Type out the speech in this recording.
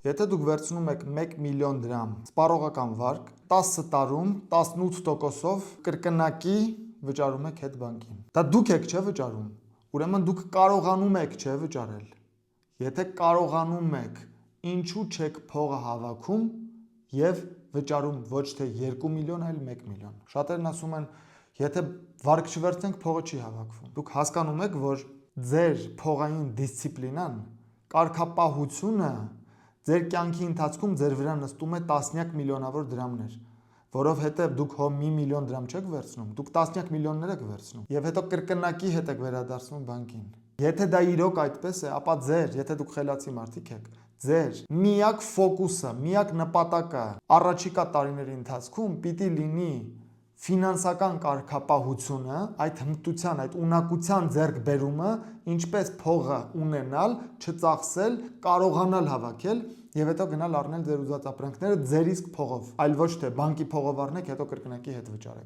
Եթե դուք վերցնում եք 1 միլիոն դրամ սպառողական վարկ, 10 տարում 18%-ով կրկնակի վճարում եք այդ բանկին։ Դա դուք եք չէ վճարում։ Ուրեմն դուք կարողանում եք չէ վճարել։ Եթե կարողանում եք, ինչու չեք փողը հավաքում եւ վճարում ոչ թե 2 միլիոն, այլ 1 միլիոն։ Շատերն ասում են, եթե վարկ չվերցնենք, փողը չի հավաքվում։ Դուք հասկանում եք, որ ձեր փողային դիսցիպլինան, կարգապահությունը ձեր կյանքի ընթացքում ձեր վրա նստում է տասնյակ միլիոնավոր դրամներ, որովհետև դուք հո 1 միլիոն դրամ չեք վերցնում, դուք տասնյակ միլիոններ եք վերցնում եւ հետո կրկնակի հետ եք վերադարձնում բանկին։ Եթե դա իրոք այդպես է, ապա եթե դուք խելացի մարդիկ եք, ձեր միակ ֆոկուսը, միակ նպատակը առաջիկա տարիների ընթացքում պիտի լինի ֆինանսական կարգապահությունը, այդ հմտության, այդ ունակության ձեռքբերումը, ինչպես փողը ունենալ, չծախսել, կարողանալ հավաքել եւ հետո գնալ առնել ձեր ուզած ապրանքները ձեր իսկ փողով, այլ ոչ թե բանկի փողով առնեք, հետո կրկնակի հետ վճարեք։